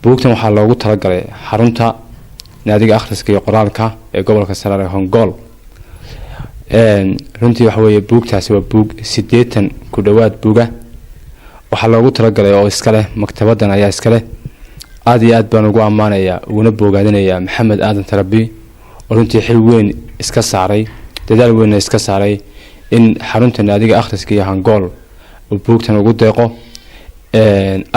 buugtan waxaa loogu talagalay xarunta naadiga akhriska iyo qoraalka ee gobolka Saraar ee Hongol runtii waxa weeye buugtaasi waa buug 80 ku dhawaad buuga waxaa loogu talagalay oo iska leh maktabadan ayaa iska leh aad iyo aad baan ugu amaanayaa una bogaadinayaa Maxamed Aadan Tarabi oo runtii xil weyn iska saaray dadaal weyn iska saaray in xarunta naadiga akhriska iyo Hongol uu buugtan ugu deeqo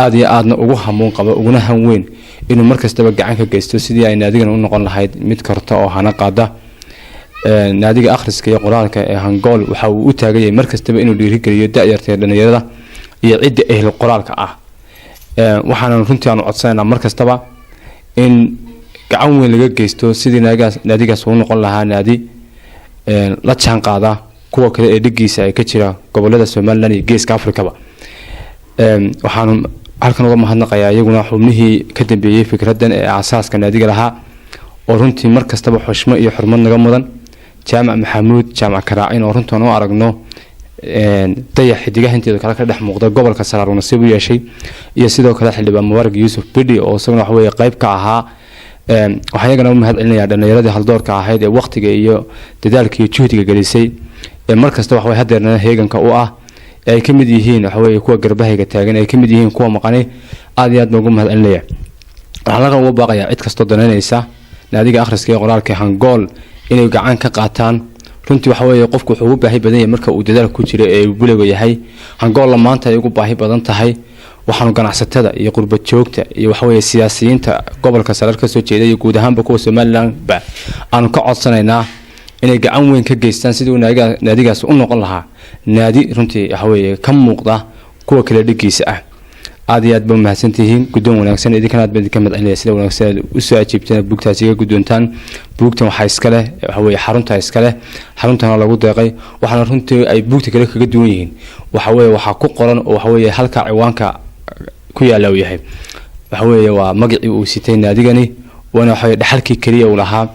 aad iyo aadna ugu hamuun qabo uguna han weyn inuu markastaba gacan ka geysto sidii ay naadigan u noqon lahayd mid karta oo hana qaada naadiga akhriska iyo qoraalka ee Hongol waxa uu u taagayay markastaba inuu dhiirigeliyo da'yarta dhalinyarada iyo cid ehl qoraalka ah waxaan runtii aan codsanaynaa markastaba in gacan weyn laga geysto sidii naadigaas uu noqon lahaa naadi la jaan qaada kuwa kale ee dhigiisa ay ka jira gobolada Soomaaliland iyo Geeska Afrikaba waxaan halkan uga mahadnaqayaa iyaguna xubnihii ka dambeeyay fikradan ee asaaska naadiga lahaa oo runtii markastaba xushmo iyo xurmad naga mudan jaamac maxamuud jaamac karaacin oo runtii oo aragno dayax xidigaha inteeda kala ka dhex muuqda gobolka Saraar nasiib u yeeshay iyo sidoo kale xildhibaan Mubarak Yuusuf Bidi oo isaguna wax weeye qayb ka ahaa waxaan iyagana u mahadcelinayaa dhalinyaradii haldoorka ahayd ee waqtiga iyo dadaalka iyo juhdiga gelisay ee markasta wax way hadeerna heeganka u ah ay ka mid yihiin waxa weeye kuwa garbahayga taagan ay ka mid yihiin kuwa maqanay aad iyo aad ugu mahadcelinaya waxaan laga ugu baaqayaa cid kasto doonaysa naadiga akhriska iyo qoraalka Hongol inay gacan ka qaataan runtii waxa weeye qofku wuxuu u baahi badan yahay marka uu dadaal ku jiro ee buliga yahay Hongol maanta ay ugu baahi badan tahay waxaan ganacsatada iyo qurbad joogta iyo waxa weeye siyaasiyiinta gobolka Saraar ka soo jeeday guud ahaanba kuwa Soomaaliland ba aan ka codsanaynaa inay gacan weyn ka geystaan sidii uu naadigaas u noqon lahaa naadi runtii waxa weeye ka muuqda kuwa kale dhigiisa ah aad iyo aad baa mahadsantihiin guddoon wanaagsan idinkana aad baan ka madcelinaya sida wanaagsan u soo ajiibteen buugtaasi iga guddoontaan buugtan waxa iska leh waxa weeye xarunta iska leh xaruntana lagu deeqay waxaana runtii ay buugta kale kaga duwan yihiin waxa weeye waxa ku qoran oo waxa weeye halka ciwaanka ku yaala uu yahay waxa weeye waa magacii uu sitay naadigani wana waxa dhaxalkii kaliya uu lahaa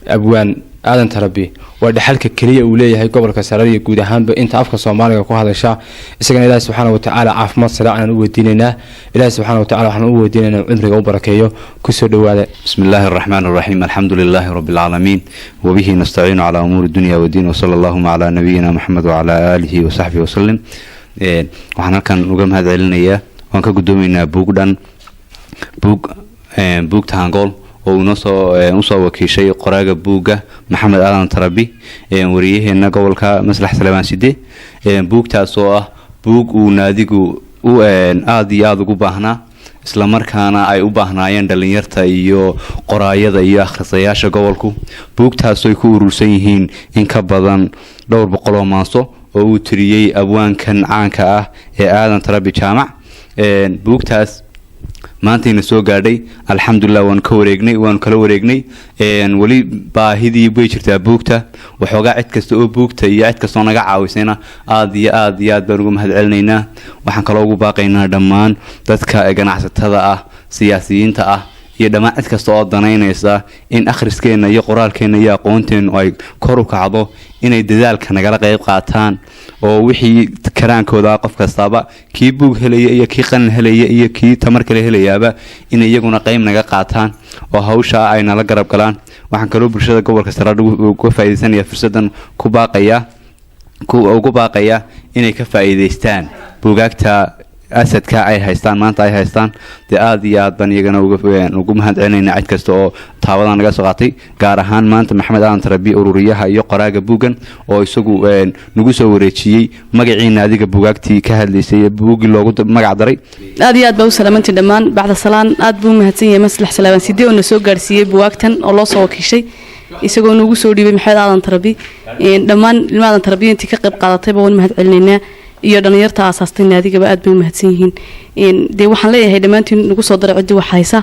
abwaan aadan Tarabi waa dhaxalka kaliya uu leeyahay gobolka Saraar iyo guud ahaanba inta afka Soomaaliga ku hadasha isagana Ilaahay subhanahu wa ta'ala caafimaad saraacan u weydiinayna Ilaahay subhanahu wa ta'ala waxaan u weydiinayna cimriga u barakeeyo ku soo dhawaada bismillaahir rahmaanir rahiim alxamdulillaahi rabbil aalamiin wa bihi nastaciinu ala umuuri dunya wa diin wa sallallahu ala nabiyyina Muhammad wa ala aalihi wa sahbihi wa sallam waxaan halkan uga mahadcelinayaa waan ka gudoominaynaa buugta Hongol oo uu soo wakiishay qoraaga buuga Maxamed Aadan Tarabi wariyaheena gobolka Maslax Salmaan Side buugtaas oo ah buug uu naadigu aad iyo aad ugu baahnaa isla markaana ay u baahnaayeen dhalinyarta iyo qoraayada iyo akhrisayaasha gobolku buugtaas oo ku urursan yihiin in ka badan 200 maaso oo uu tiriyay abwaankan caanka ah ee Aadan Tarabi jaamac buugtaas maantayna soo gaadhay alxamdulillah waan kala wareegnay wali baahidii way jirtaa buugta waxoogaa cid kasta oo buugta iyo cid kasta oo naga caawisayna aad iyo aad baan ugu mahadcelinaynaa waxaan kaloo ugu baaqaynaa dhammaan dadka ganacsatada ah siyaasiyiinta ah iyo dhammaan cid kasta oo danaynaysa in akhriskeena iyo qoraalkeena iyo aqoonteenu ay kor u kacdo inay dadaalka nagala qayb qaataan oo wixii karaankooda qof kastaba kii buug helaya iyo kii qalin helaya iyo kii tamar kale helayaaba in iyaguna qayb naga qaataan oo hawsha ay nala garab galaan waxaan kaloo bulshada gobolka Saraar uga faa'iideysanaya fursadan ugu baaqaya inay ka faa'iideystaan buugaagta asadka ay haystaan maanta ay haystaan aad iyo aad baan iyagana ugu mahadcelinaynaa cid kasta oo taawadan naga soo qaatay gaar ahaan maanta Maxamed Aadan Tarabi ururiyaha iyo qoraaga buugan oo isagu nagu soo wareejiyay magaciina adiga buugaagtii ka hadlaysay buugi loogu magac daray aad iyo aad baa u salaamantii dhammaan bacda salaan aad buu mahadsan yahay Maslax Salmaan Side oo soo gaarsiiyay buugaagtan oo loo soo wakiishay isagoo nagu soo dhiibay Maxamed Aadan Tarabi dhammaan ilmaha Tarabi intii ka qayb qaadatay baan mahadcelinaynaa iyo dhalinyarta asaastay naadiga aad bay u mahadsan yihiin waxaan leeyahay dhamaantiin nagu soo daray cidi wax haysa